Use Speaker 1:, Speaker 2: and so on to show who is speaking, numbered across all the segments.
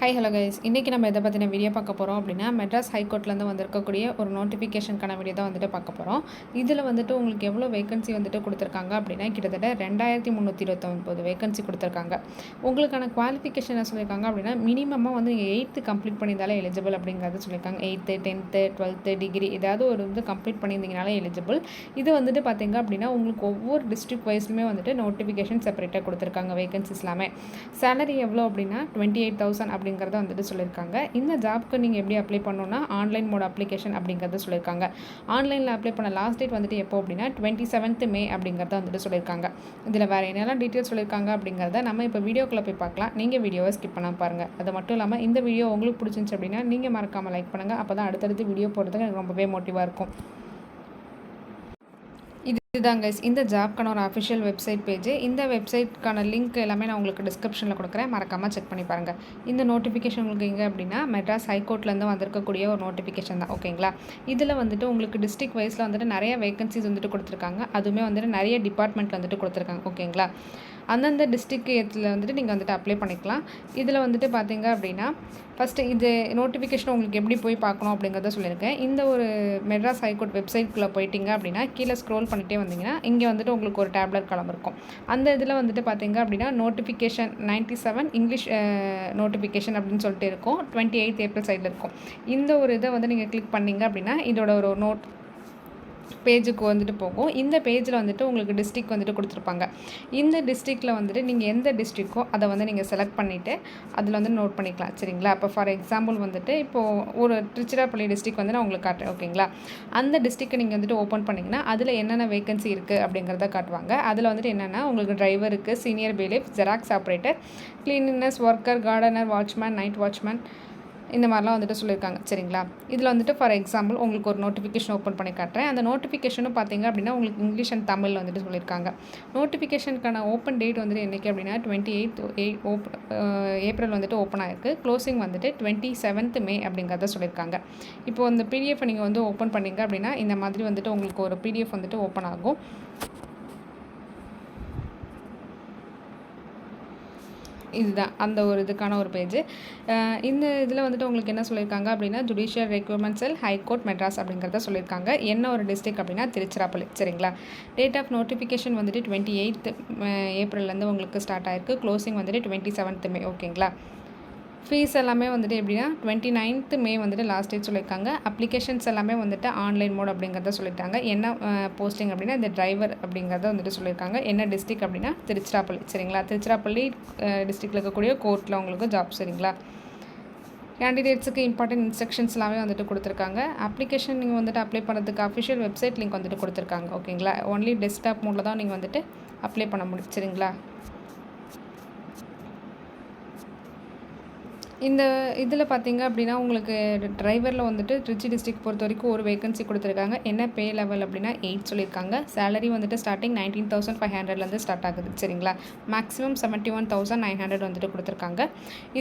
Speaker 1: Hi hello guys, இன்றைக்கி நம்ம எதை பற்றின வீடியோ பார்க்க போகிறோம் அப்படின்னா மெட்ராஸ் ஹைகோர்ட்லேருந்து வந்திருக்கக்கூடிய ஒரு நோட்டிஃபிகேஷனுக்கான வீடியோ தான் வந்துட்டு பார்க்க போகிறோம். இதில் வந்துட்டு உங்களுக்கு எவ்வளோ வேகன்சி வந்துட்டு கொடுத்துருக்காங்க அப்படின்னா கிட்டத்தட்ட 2329 வேகன்சி கொடுத்துருக்காங்க. உங்களுக்கான குவாலிஃபிகேஷன் என்ன சொல்லியிருக்காங்க அப்படின்னா மினிமமாக வந்து நீங்கள் 8th கம்ப்ளீட் பண்ணியிருந்தாலே எலிஜிபிள் அப்படிங்கிறது சொல்லியிருக்காங்க. 8th 10th 12th டிகிரி ஏதாவது ஒரு வந்து கம்ப்ளீட் பண்ணியிருந்தீங்கனாலே எலிஜிபிள். இது வந்துட்டு பார்த்திங்க அப்படின்னா உங்களுக்கு ஒவ்வொரு டிஸ்ட்ரிக்ட் வைஸ்லுமே வந்துட்டு நோட்டிஃபிகேஷன் செப்பரேட்டாக கொடுத்துருக்காங்க. வேகன்சிஸ் எல்லாமே சேலரி எவ்வளோ அப்படின்னா 28,000 அப்படிங்கிறத வந்துட்டு சொல்லியிருக்காங்க. இந்த ஜாப்க்கு நீங்கள் எப்படி அப்ளை பண்ணணும்னா ஆன்லைன் மோட் அப்ளிகேஷன் அப்படிங்கிறத சொல்லியிருக்காங்க. ஆன்லைனில் அப்ளை பண்ண லாஸ்ட் டேட் வந்துட்டு எப்போ அப்படின்னா 27th May அப்படிங்கிறத வந்துட்டு சொல்லியிருக்காங்க. இதில் வேறு என்னெல்லாம் டீட்டெயில்ஸ் சொல்லியிருக்காங்க அப்படிங்கிறத நம்ம இப்போ வீடியோக்குள்ளே போய் பார்க்கலாம். நீங்கள் வீடியோவை ஸ்கிப் பண்ணாமல் பாருங்கள். அது மட்டும் இல்லாமல் இந்த வீடியோ உங்களுக்கு பிடிச்சிருந்துச்சு அப்படின்னா நீங்கள் மறக்காமல் லைக் பண்ணுங்கள். அப்போ தான் அடுத்தடுத்து வீடியோ போடுறதுக்கு எனக்கு ரொம்பவே மோட்டிவாக இருக்கும். இதுதான் கைஸ் இந்த ஜாப்க்கான ஒரு அஃபிஷியல் வெப்சைட் பேஜ். இந்த வெப்சைட்க்கான லிங்க் எல்லாமே நான் உங்களுக்கு டிஸ்கிரிப்ஷனில் கொடுக்குறேன், மறக்காமல் செக் பண்ணி பாருங்கள். இந்த நோட்டிஃபிகேஷன் உங்களுக்கு எங்கே அப்படின்னா மெட்ராஸ் ஹைகோர்ட்லேருந்து வந்திருக்கக்கூடிய ஒரு நோட்டிஃபிகேஷன் தான். ஓகேங்களா, இதில் வந்துட்டு உங்களுக்கு டிஸ்ட்ரிக்ட் வைஸில் வந்துட்டு நிறைய வேகன்சிஸ் வந்துட்டு கொடுத்துருக்காங்க. அதுவுமே வந்துட்டு நிறைய டிபார்ட்மெண்ட்டில் வந்துட்டு கொடுத்துருக்காங்க. ஓகேங்களா, அந்தந்த டிஸ்ட்ரிக்டில் வந்துட்டு நீங்கள் வந்துட்டு அப்ளை பண்ணிக்கலாம். இதில் வந்துட்டு பார்த்தீங்க அப்படின்னா ஃபஸ்ட்டு இது நோட்டிஃபிகேஷன் உங்களுக்கு எப்படி போய் பார்க்கணும் அப்படிங்கிறத சொல்லியிருக்கேன். இந்த ஒரு மெட்ராஸ் ஹைகோர்ட் வெப்சைட்குள்ளே போயிட்டீங்க அப்படின்னா கீழே ஸ்க்ரோல் பண்ணிகிட்டே வந்தீங்கன்னா இங்கே வந்துட்டு உங்களுக்கு ஒரு டேப்லெட் காலம் இருக்கும். அந்த இதில் வந்துட்டு பார்த்தீங்க அப்படின்னா நோட்டிஃபிகேஷன் 97 இங்கிலீஷ் நோட்டிஃபிகேஷன் அப்படின்னு சொல்லிட்டு இருக்கும். 28th April சைடில் இருக்கும். இந்த ஒரு இதை வந்து நீங்கள் கிளிக் பண்ணிங்க அப்படின்னா இதோட ஒரு பேஜுக்கு வந்துட்டு போகும். இந்த பேஜில் வந்துட்டு உங்களுக்கு டிஸ்ட்ரிக் வந்துட்டு கொடுத்துருப்பாங்க. இந்த டிஸ்ட்ரிக்டில் வந்துட்டு நீங்கள் எந்த டிஸ்ட்ரிக்கோ அதை வந்து நீங்கள் செலக்ட் பண்ணிவிட்டு அதில் வந்து நோட் பண்ணிக்கலாம். சரிங்களா, இப்போ ஃபார் எக்ஸாம்பிள் வந்துட்டு இப்போது ஒரு திருச்சிராப்பள்ளி டிஸ்ட்ரிக் வந்து நான் உங்களுக்கு காட்டுறேன். ஓகேங்களா, அந்த டிஸ்ட்ரிக்டை நீங்கள் வந்துட்டு ஓப்பன் பண்ணிங்கன்னா அதில் என்னென்ன வேகன்சி இருக்குது அப்படிங்கிறத காட்டுவாங்க. அதில் வந்துட்டு என்னென்னா உங்களுக்கு டிரைவர் இருக்குது, senior bailiff, xerox operator, cleanliness worker, gardener, watchman, night watchman, இந்த மாதிரிலாம் வந்துட்டு சொல்லியிருக்காங்க. சரிங்களா, இதில் வந்துட்டு ஃபார் எக்ஸாம்பிள் உங்களுக்கு ஒரு நோட்டிஃபிகேஷன் ஓப்பன் பண்ணி காட்டுறேன். அந்த நோட்டிஃபிகேஷனும் பார்த்தீங்க அப்படின்னா உங்களுக்கு இங்கிலீஷ் அண்ட் தமிழ் வந்துட்டு சொல்லியிருக்காங்க. நோட்டிஃபிகேஷனுக்கான ஓப்பன் டேட் வந்துட்டு என்றைக்கு அப்படின்னா 28th April வந்துட்டு ஓப்பன் ஆகிருக்கு. க்ளோசிங் வந்துட்டு 27th May அப்படிங்கிறத சொல்லியிருக்காங்க. இப்போது அந்த பிடிஎஃப் நீங்கள் வந்து ஓப்பன் பண்ணிங்க அப்படின்னா இந்த மாதிரி வந்துட்டு உங்களுக்கு ஒரு பிடிஎஃப் வந்துட்டு ஓப்பன் ஆகும். இதுதான் அந்த ஒரு இதுக்கான ஒரு பேஜ். இந்த இதில் வந்துட்டு உங்களுக்கு என்ன சொல்லியிருக்காங்க அப்படின்னா ஜுடிஷியல் ரெக்ரூட்மெண்ட் செல் ஹைகோர்ட் மெட்ராஸ் அப்படிங்கிறத சொல்லியிருக்காங்க. என்ன ஒரு டிஸ்ட்ரிக்ட் அப்படின்னா திருச்சிராப்பள்ளி. சரிங்களா, டேட் ஆஃப் நோட்டிஃபிகேஷன் வந்துட்டு 28th April உங்களுக்கு ஸ்டார்ட் ஆகிருக்கு. க்ளோசிங் வந்துட்டு 27th May. ஓகேங்களா, ஃபீஸ் எல்லாமே வந்துட்டு எப்படின்னா 29th May வந்துட்டு லாஸ்ட் டேட் சொல்லியிருக்காங்க. அப்ளிகேஷன்ஸ் எல்லாமே வந்துட்டு ஆன்லைன் மோட் அப்படிங்கிறத சொல்லிட்டாங்க. என்ன போஸ்டிங் அப்படின்னா இந்த டிரைவர் அப்படிங்கிறத வந்துட்டு சொல்லியிருக்காங்க. என்ன டிஸ்ட்ரிக் அப்படின்னா திருச்சிராப்பள்ளி. சரிங்களா, திருச்சிராப்பள்ளி டிஸ்ட்ரிக்டில் இருக்கக்கூடிய கோர்ட்டில் உங்களுக்கு ஜாப். சரிங்களா, கேண்டிடேட்ஸுக்கு இம்பார்ட்டன்ட் இன்ஸ்ட்ரக்ஷன்ஸ் எல்லாமே வந்துட்டு கொடுத்துருக்காங்க. அப்ளிகேஷன் நீங்கள் வந்துட்டு அப்ளை பண்ணுறதுக்கு அஃபிஷியல் வெப்சைட் லிங்க் வந்துட்டு கொடுத்துருக்காங்க. ஓகேங்களா, ஒன்லி டெஸ்க்டாப் மோடில் தான் நீங்கள் வந்துட்டு அப்ளை பண்ண முடியும். சரிங்களா, இந்த இதில் பார்த்தீங்க அப்படின்னா உங்களுக்கு டிரைவரில் வந்துட்டு திருச்சி டிஸ்ட்ரிக்ட் பொறுத்த வரைக்கும் ஒரு வேகன்சி கொடுத்துருக்காங்க. என்ன பே லெவல் அப்படின்னா 8 சொல்லியிருக்காங்க. சேலரி வந்துட்டு ஸ்டார்டிங் 19,500லேருந்து ஸ்டார்ட் ஆகுது. சரிங்களா, மேக்ஸிமம் 71,900 வந்துட்டு கொடுத்துருக்காங்க.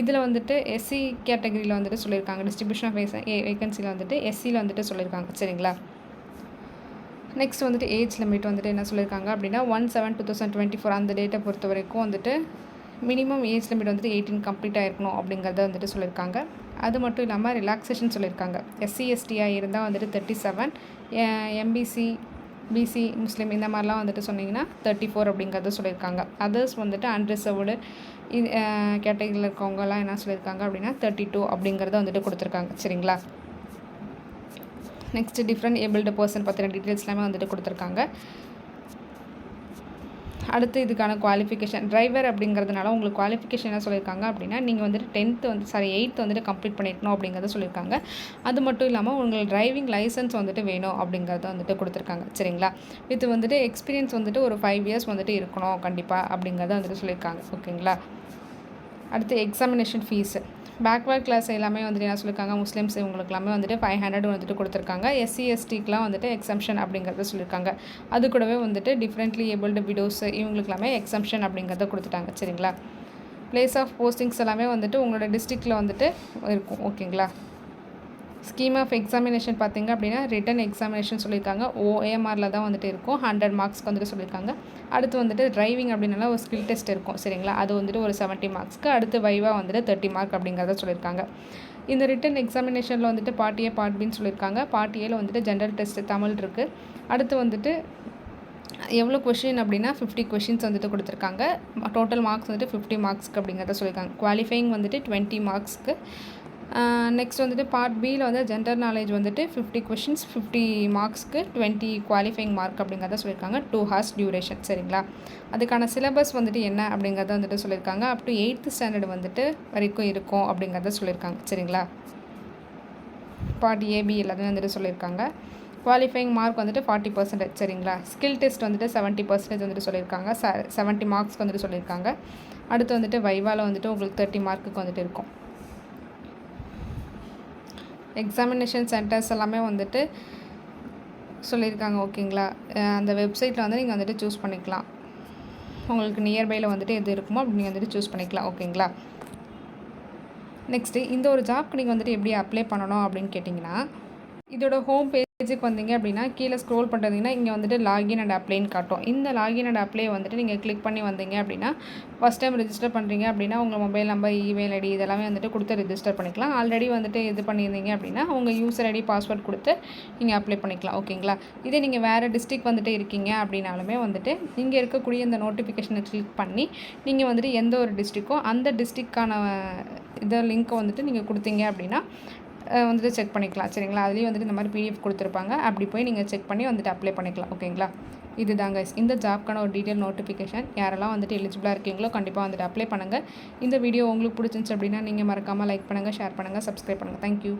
Speaker 1: இதில் வந்துட்டு எஸ்சி கேட்டகரியில் வந்துட்டு சொல்லியிருக்காங்க. டிஸ்ட்ரிபியூஷன் ஆஃப் வேகன்சியில் வந்துட்டு எஸ்சியில் வந்துட்டு சொல்லியிருக்காங்க. சரிங்களா, நெக்ஸ்ட் வந்துட்டு ஏஜ் லிமிட் வந்துட்டு என்ன சொல்லியிருக்காங்க அப்படின்னா 1/7/2024 அந்த டேட்டை பொறுத்த வரைக்கும் வந்துட்டு மினிமம் ஏஜ் லிமிட் வந்துட்டு 18 கம்ப்ளீட் ஆகிருக்கணும் அப்படிங்கிறத வந்துட்டு சொல்லியிருக்காங்க. அது மட்டும் இல்லாமல் ரிலாக்ஸேஷன் சொல்லியிருக்காங்க. எஸ்சி எஸ்டியாக இருந்தால் வந்துட்டு 37, எம்பிசி பிசி முஸ்லீம் இந்த மாதிரிலாம் வந்துட்டு சொன்னிங்கன்னா 34 அப்படிங்கிறத சொல்லியிருக்காங்க. அதர்ஸ் வந்துட்டு அன்ரிசர்வ்டு கேட்டகரியில் இருக்கவங்கலாம் என்ன சொல்லியிருக்காங்க அப்படின்னா 32 அப்படிங்கிறத வந்துட்டு கொடுத்துருக்காங்க. சரிங்களா, நெக்ஸ்ட் டிஃப்ரெண்ட் ஏபிள்டு பர்சன் பற்றின டீட்டெயில்ஸ் எல்லாமே வந்துட்டு கொடுத்துருக்காங்க. அடுத்து இதுக்கான குவாலிஃபிகேஷன் டிரைவர் அப்படிங்கிறதுனால உங்களுக்கு குவாலிஃபிகேஷன் என்ன சொல்லியிருக்காங்க அப்படின்னா நீங்கள் வந்துட்டு 8th வந்துட்டு கம்ப்ளீட் பண்ணிக்கணும் அப்படிங்கிறத சொல்லியிருக்காங்க. அது மட்டும் இல்லாமல் உங்களுக்கு டிரைவிங் லைசன்ஸ் வந்துட்டு வேணும் அப்படிங்கிறத வந்துட்டு கொடுத்துருக்காங்க. சரிங்களா, இது வந்துட்டு எக்ஸ்பீரியன்ஸ் வந்துட்டு ஒரு 5 years வந்துட்டு இருக்கணும் கண்டிப்பாக அப்படிங்கிறத வந்துட்டு சொல்லியிருக்காங்க. ஓகேங்களா, அடுத்து எக்ஸாமினேஷன் ஃபீஸு பேக்வேர்ட் கிளாஸ் எல்லாமே வந்துட்டு என்ன சொல்லியிருக்காங்க முஸ்லீம்ஸ் இவங்களுக்கு எல்லாமே வந்துட்டு 500 வந்துட்டு கொடுத்துருக்காங்க. எஸ்சி எஸ்டிக்கெலாம் வந்துட்டு எக்ஸம்ஷன் அப்படிங்கிறத சொல்லியிருக்காங்க. அது கூடவே வந்துட்டு டிஃப்ரெண்ட்லி ஏபிள்டு விடோஸ் இவங்களுக்கு எல்லாமே எக்ஸம்ஷன் அப்படிங்கிறத கொடுத்துட்டாங்க. சரிங்களா, பிளேஸ் ஆஃப் போஸ்டிங்ஸ் எல்லாமே வந்துட்டு உங்களோட டிஸ்ட்ரிக்டில் வந்துட்டு இருக்கும். ஓகேங்களா, ஸ்கீம் ஆஃப் எக்ஸாமினேஷன் பார்த்திங்க அப்படின்னா ரிட்டன் எக்ஸாமினேஷன் சொல்லியிருக்காங்க. OMRல தான் வந்துட்டு இருக்கும். 100 மார்க்ஸ்க்கு வந்துட்டு சொல்லியிருக்காங்க. அடுத்து வந்துட்டு டிரைவிங் அப்படின்னால ஒரு ஸ்கில் டெஸ்ட் இருக்கும் சரிங்களா, அது வந்துட்டு ஒரு 70 மார்க்ஸ்க்கு. அடுத்து வைவா வந்துட்டு 30 மார்க் அப்படிங்கிறத சொல்லியிருக்காங்க. இந்த ரிட்டன் எக்ஸாமினேஷனில் வந்துட்டு பார்ட் A பார்ட் Bன்னு சொல்லியிருக்காங்க. பார்ட் Aல வந்துட்டு ஜென்ரல் டெஸ்ட் தமிழ் இருக்குது. அடுத்து வந்துட்டு எவ்வளோ கொஷின் அப்படின்னா 50 கொஷின்ஸ் வந்துட்டு கொடுத்துருக்காங்க. டோட்டல் மார்க்ஸ் வந்துட்டு 50 மார்க்ஸ்க்கு அப்படிங்கிறத சொல்லியிருக்காங்க. குவாலிஃபைங் வந்துட்டு 20 மார்க்ஸ்க்கு. நெக்ஸ்ட் வந்துட்டு பார்ட் Bயில் வந்து ஜென்ரல் நாலேஜ் வந்துட்டு 50 கொஷின்ஸ் 50 மார்க்ஸ்க்கு 20 குவாலிஃபைங் மார்க் அப்படிங்கிறத சொல்லியிருக்காங்க. 2 hours டியூரேஷன் சரிங்களா. அதுக்கான சிலபஸ் வந்துட்டு என்ன அப்படிங்கிறத வந்துட்டு சொல்லியிருக்காங்க. அப் டு 8th ஸ்டாண்டர்ட் வந்துட்டு வரைக்கும் இருக்கும் அப்படிங்கிறத சொல்லியிருக்காங்க சரிங்களா. பார்ட் AB எல்லாத்தையும் வந்துட்டு சொல்லியிருக்காங்க. குவாலிஃபைங் மார்க் வந்துட்டு 40% சரிங்களா. ஸ்கில் டெஸ்ட் வந்துட்டு 70% வந்துட்டு சொல்லியிருக்காங்க. 70 மார்க்ஸ்க்கு வந்துட்டு சொல்லியிருக்காங்க. அடுத்து வந்துட்டு வைவாவில் வந்துட்டு உங்களுக்கு 30 மார்க்குக்கு வந்துட்டு இருக்கும். எக்ஸாமினேஷன் சென்டர்ஸ் எல்லாமே வந்துட்டு சொல்லியிருக்காங்க ஓகேங்களா. அந்த வெப்சைட்டில் வந்து நீங்கள் வந்துட்டு சூஸ் பண்ணிக்கலாம். உங்களுக்கு நியர்பையில் வந்துட்டு எது இருக்குமோ அப்படி நீங்கள் வந்துட்டு சூஸ் பண்ணிக்கலாம் ஓகேங்களா. நெக்ஸ்ட்டு இந்த ஒரு ஜாப்க்கு நீங்கள் வந்துட்டு எப்படி அப்ளை பண்ணணும் அப்படின்னு கேட்டிங்கன்னா, இதோட ஹோம் பேஜுக்கு வந்தீங்க அப்படின்னா கீழே ஸ்க்ரோல் பண்ணுறீங்கன்னா இங்கே வந்துட்டு லாகின் அண்ட் அப்ளைன்னு காட்டும். இந்த லாகின் அண்ட் அப்ளை வந்துட்டு நீங்கள் கிளிக் பண்ணி வந்தீங்க அப்படின்னா ஃபஸ்ட் டைம் ரெஜிஸ்டர் பண்ணுறீங்க அப்படின்னா உங்கள் மொபைல் நம்பர், இமெயில் ஐடி இதெல்லாமே வந்துட்டு கொடுத்து ரெஜிஸ்டர் பண்ணிக்கலாம். ஆல்ரெடி வந்துட்டு இது பண்ணியிருந்தீங்க அப்படின்னா உங்கள் யூசர் ஐடி பாஸ்வேர்ட் கொடுத்து நீங்கள் அப்ளை பண்ணிக்கலாம் ஓகேங்களா. இதே நீங்கள் வேறு டிஸ்ட்ரிக் வந்துட்டு இருக்கீங்க அப்படின்னாலுமே வந்துட்டு நீங்கள் இருக்கக்கூடிய இந்த நோட்டிஃபிகேஷனை கிளிக் பண்ணி நீங்கள் வந்துட்டு எந்த ஒரு டிஸ்ட்ரிக்கோ அந்த டிஸ்ட்ரிக்டான இதை லிங்க்கை வந்துட்டு நீங்கள் கொடுத்தீங்க அப்படின்னா வந்துட்டு செக் பண்ணிக்கலாம் சரிங்களா. அதுலேயும் வந்துட்டு இந்த மாதிரி PDF கொடுத்துருப்பாங்க. அப்படி போய் நீங்கள் செக் பண்ணி வந்துட்டு அப்ளை பண்ணிக்கலாம் ஓகேங்களா. இதுதாங்க இந்த ஜாப்க்கான ஒரு டீட்டெயில் நோட்டிஃபிகேஷன். யாரெல்லாம் வந்துட்டு எலிஜிபிளாக இருக்கீங்களோ கண்டிப்பாக வந்துட்டு அப்ளை பண்ணுங்கள். இந்த வீடியோ உங்களுக்கு பிடிச்சிருந்துச்சு அப்படின்னா நீங்கள் மறக்காமல் லைக் பண்ணுங்கள், ஷேர் பண்ணுங்கள், சப்ஸ்கிரைப் பண்ணுங்கள். தேங்க்யூ.